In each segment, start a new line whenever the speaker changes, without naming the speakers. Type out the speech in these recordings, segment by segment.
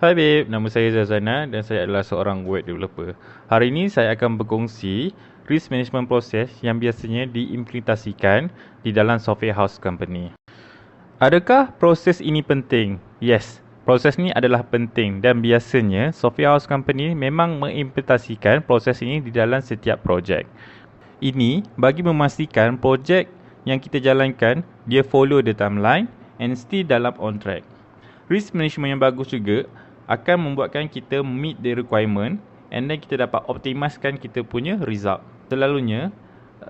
Hai babe, nama saya Zazana dan saya adalah seorang web developer. Hari ini saya akan berkongsi risk management proses yang biasanya diimplementasikan di dalam software house company. Adakah proses ini penting? Yes, proses ini adalah penting dan biasanya software house company memang mengimplementasikan proses ini di dalam setiap projek. Ini bagi memastikan projek yang kita jalankan dia follow the timeline and still dalam on track. Risk management yang bagus juga akan membuatkan kita meet the requirement and then kita dapat optimiskan kita punya result. Selalunya,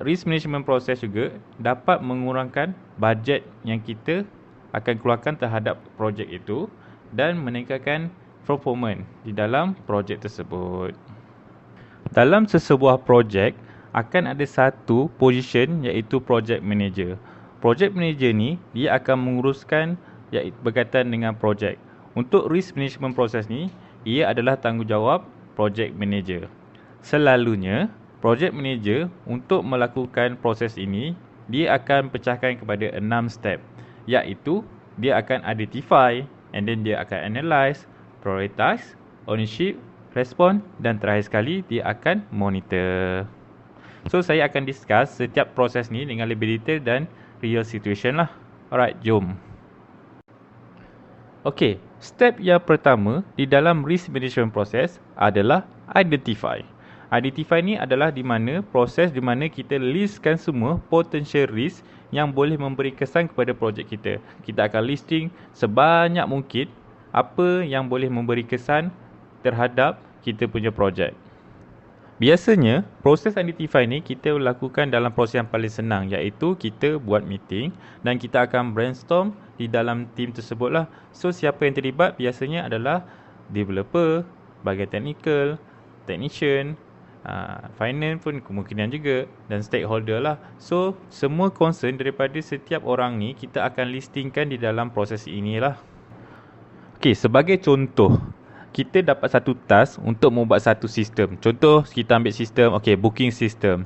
risk management proses juga dapat mengurangkan bajet yang kita akan keluarkan terhadap projek itu dan meningkatkan performance di dalam projek tersebut. Dalam sesebuah projek, akan ada satu position iaitu project manager. Project manager ni, dia akan menguruskan yang berkaitan dengan projek. Untuk risk management proses ni, ia adalah tanggungjawab project manager. Selalunya, project manager untuk melakukan proses ini, dia akan pecahkan kepada 6 step. Iaitu, dia akan identify, and then dia akan analyze, prioritize, ownership, respond dan terakhir sekali, dia akan monitor. So, saya akan discuss setiap proses ni dengan lebih detail dan real situation lah. Alright, jom. Okey, step yang pertama di dalam risk management proses adalah identify. Identify ni adalah di mana proses di mana kita listkan semua potential risk yang boleh memberi kesan kepada projek kita. Kita akan listing sebanyak mungkin apa yang boleh memberi kesan terhadap kita punya projek. Biasanya, proses identify ni kita lakukan dalam proses yang paling senang iaitu kita buat meeting dan kita akan brainstorm di dalam team tersebut lah. So, siapa yang terlibat biasanya adalah developer, bahagian technical, technician, finance pun kemungkinan juga dan stakeholder lah. So, semua concern daripada setiap orang ni kita akan listingkan di dalam proses inilah. Okey, sebagai contoh, kita dapat satu task untuk membuat satu sistem. Contoh, kita ambil sistem, booking system.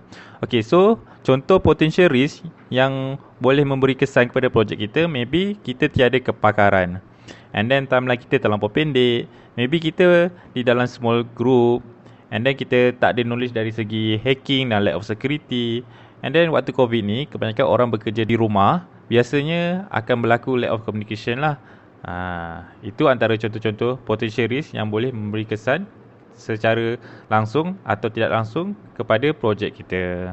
So, contoh potential risk yang boleh memberi kesan kepada projek kita, maybe kita tiada kepakaran. And then timeline kita terlampau pendek. Maybe kita di dalam small group. And then kita tak ada knowledge dari segi hacking dan lack of security. And then waktu COVID ni, kebanyakan orang bekerja di rumah, biasanya akan berlaku lack of communication lah. Itu antara contoh-contoh potential risk yang boleh memberi kesan secara langsung atau tidak langsung kepada projek kita.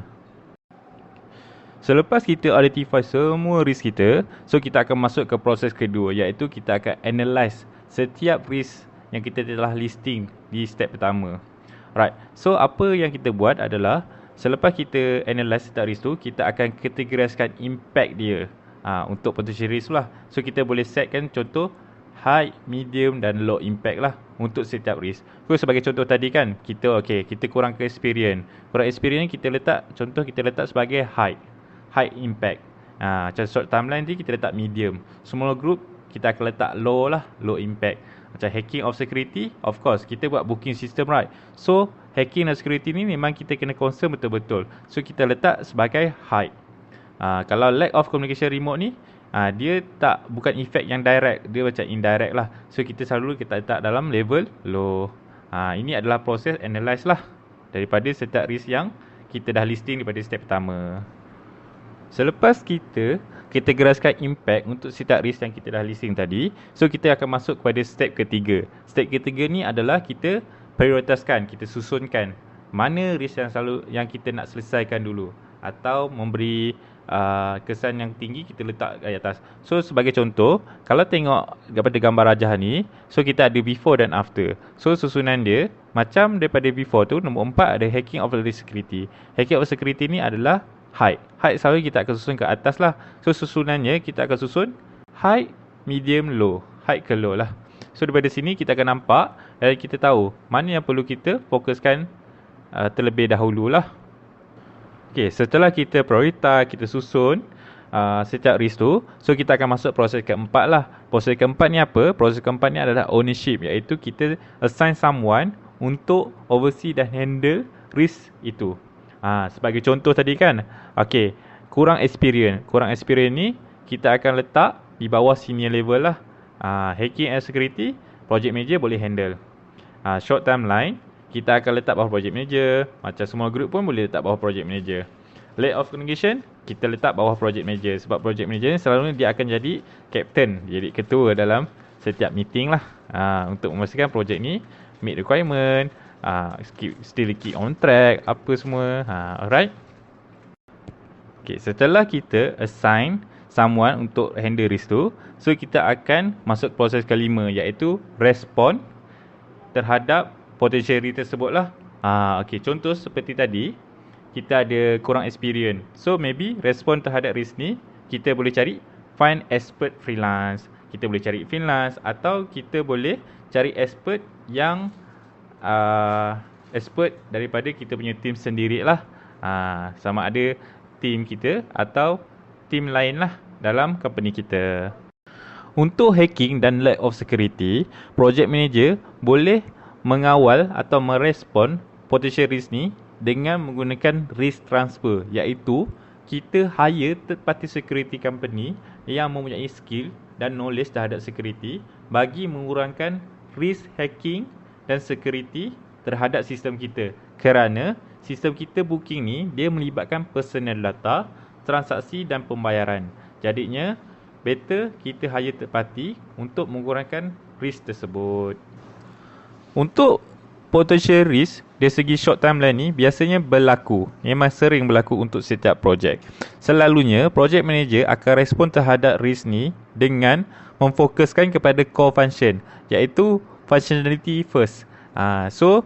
Selepas kita identify semua risk kita, so kita akan masuk ke proses kedua iaitu kita akan analyse setiap risk yang kita telah listing di step pertama. Right. So apa yang kita buat adalah selepas kita analyse setiap risk tu, kita akan kategoriskan impact dia. Untuk potential risk lah. So kita boleh setkan contoh high, medium dan low impact lah untuk setiap risk. So sebagai contoh tadi kan, kita kurang ke experience. Kurang experience kita letak sebagai high impact. Macam short timeline ni kita letak medium. Small group kita akan letak low lah, low impact. Macam hacking of security, of course kita buat booking system, right? So hacking dan security ni memang kita kena concern betul-betul. So kita letak sebagai high. Kalau lack of communication remote ni, dia bukan effect yang direct, dia macam indirect lah. So kita selalu kita letak dalam level low. Ini adalah proses analyze lah daripada setiap risk yang kita dah listing daripada step pertama. Selepas kita kategoriskan impact untuk setiap risk yang kita dah listing tadi, so kita akan masuk kepada step ketiga. Step ketiga ni adalah kita prioritaskan, kita susunkan mana risk yang kita nak selesaikan dulu atau memberi kesan yang tinggi kita letak di atas. So sebagai contoh, kalau tengok daripada gambar rajah ni, so kita ada before dan after. So susunan dia macam daripada before tu, nombor 4 ada hacking of the security. Hacking of the security ni adalah high. High selalu kita akan susun ke atas lah. So susunannya kita akan susun high, medium, low. High ke low lah. So daripada sini kita akan nampak dan kita tahu mana yang perlu kita fokuskan terlebih dahulu lah. Setelah kita prioritize, kita susun setiap risk tu, so kita akan masuk proses keempat lah. Proses keempat ni apa? Proses keempat ni adalah ownership, iaitu kita assign someone untuk oversee dan handle risk itu. Sebagai contoh tadi kan, kurang experience. Kurang experience ni kita akan letak di bawah senior level lah. Hacking and security, project manager boleh handle. Short timeline, kita akan letak bawah project manager. Macam semua group pun boleh letak bawah project manager. Late of communication, kita letak bawah project manager. Sebab project manager ni selalunya dia akan jadi captain, jadi ketua dalam setiap meeting lah. Untuk memastikan project ni meet requirement, still keep on track, apa semua. Alright. Okay, setelah kita assign someone untuk handle risk tu, so kita akan masuk proses kelima, iaitu respond terhadap potential risk tersebut lah. Okay, contoh seperti tadi, kita ada kurang experience. So maybe respond terhadap risk ni, kita boleh cari find expert freelance. Kita boleh cari freelance, atau kita boleh cari expert yang expert daripada kita punya team sendiri lah. Sama ada team kita atau team lain lah dalam company kita. Untuk hacking dan lack of security, project manager boleh mengawal atau merespon potential risk ni dengan menggunakan risk transfer, iaitu kita hire third party security company yang mempunyai skill dan knowledge terhadap security bagi mengurangkan risk hacking dan security terhadap sistem kita. Kerana sistem kita booking ni dia melibatkan personal data, transaksi dan pembayaran. Jadinya better kita hire third party untuk mengurangkan risk tersebut. Untuk potential risk dari segi short timeline ni biasanya berlaku, memang sering berlaku untuk setiap projek. Selalunya project manager akan respon terhadap risk ni dengan memfokuskan kepada core function, iaitu functionality first. So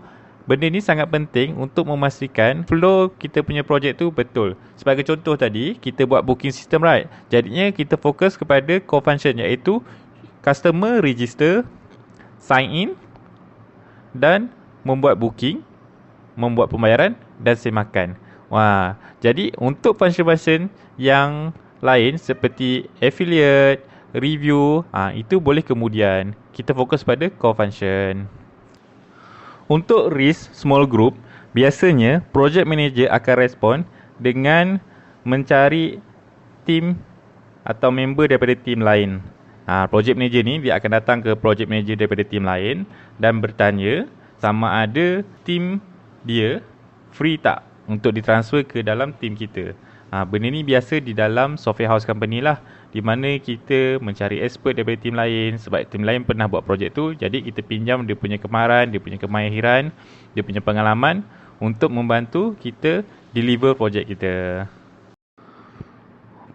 benda ni sangat penting untuk memastikan flow kita punya projek tu betul. Sebagai contoh tadi, kita buat booking system, right? Jadinya kita fokus kepada core function, iaitu customer register, sign in dan membuat booking, membuat pembayaran dan semakan. Jadi untuk function-function yang lain seperti affiliate, review, itu boleh kemudian. Kita fokus pada core function. Untuk risk small group, biasanya project manager akan respon dengan mencari team atau member daripada team lain. Project manager ni dia akan datang ke project manager daripada team lain dan bertanya sama ada team dia free tak untuk ditransfer ke dalam team kita. Benda ni biasa di dalam software house company lah, di mana kita mencari expert daripada team lain sebab team lain pernah buat projek tu. Jadi kita pinjam dia punya kemahiran, dia punya kemahiran, dia punya pengalaman untuk membantu kita deliver projek kita.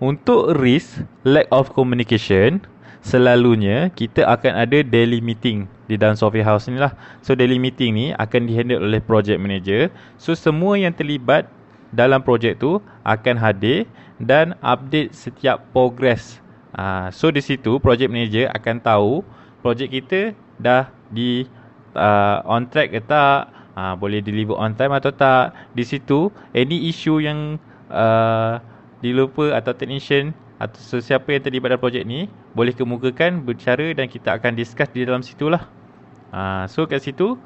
Untuk risk lack of communication, selalunya kita akan ada daily meeting di dalam software house ni lah. So daily meeting ni akan dihandle oleh project manager. So semua yang terlibat dalam projek tu akan hadir dan update setiap progress. So di situ project manager akan tahu projek kita dah di on track ke tak, boleh deliver on time atau tak. Di situ any issue yang dilupa atau technician atau sesiapa yang terlibat dalam projek ni boleh kemukakan, berbicara dan kita akan discuss di dalam situ lah. So kat situ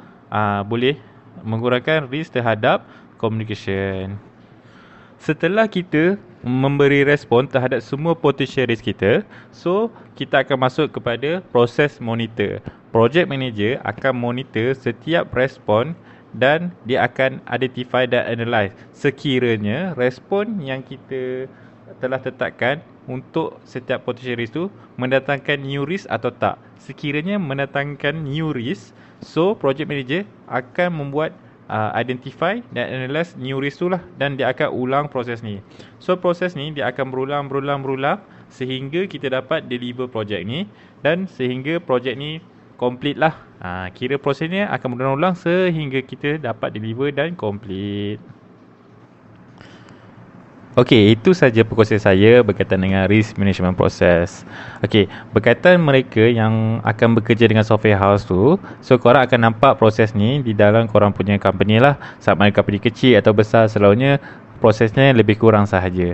boleh mengurangkan risk terhadap communication. Setelah kita memberi respon terhadap semua potential risk kita, so kita akan masuk kepada proses monitor. Project manager akan monitor setiap respon dan dia akan identify dan analyze sekiranya respon yang kita telah tetapkan untuk setiap potential risk tu mendatangkan new risk atau tak. Sekiranya mendatangkan new risk, so project manager akan membuat identify dan analyze new risk tu lah, dan dia akan ulang proses ni. So proses ni dia akan berulang sehingga kita dapat deliver projek ni dan sehingga projek ni complete lah. Kira proses ni akan berulang sehingga kita dapat deliver dan complete. Okey, itu saja perkongsian saya berkaitan dengan risk management process. Okey, berkaitan mereka yang akan bekerja dengan software house tu, so korang akan nampak proses ni di dalam korang punya company lah. Sama ada company kecil atau besar, selalunya prosesnya lebih kurang sahaja.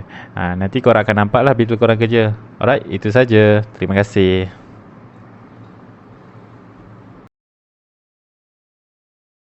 Nanti korang akan nampak lah bila korang kerja. Alright, itu saja. Terima kasih.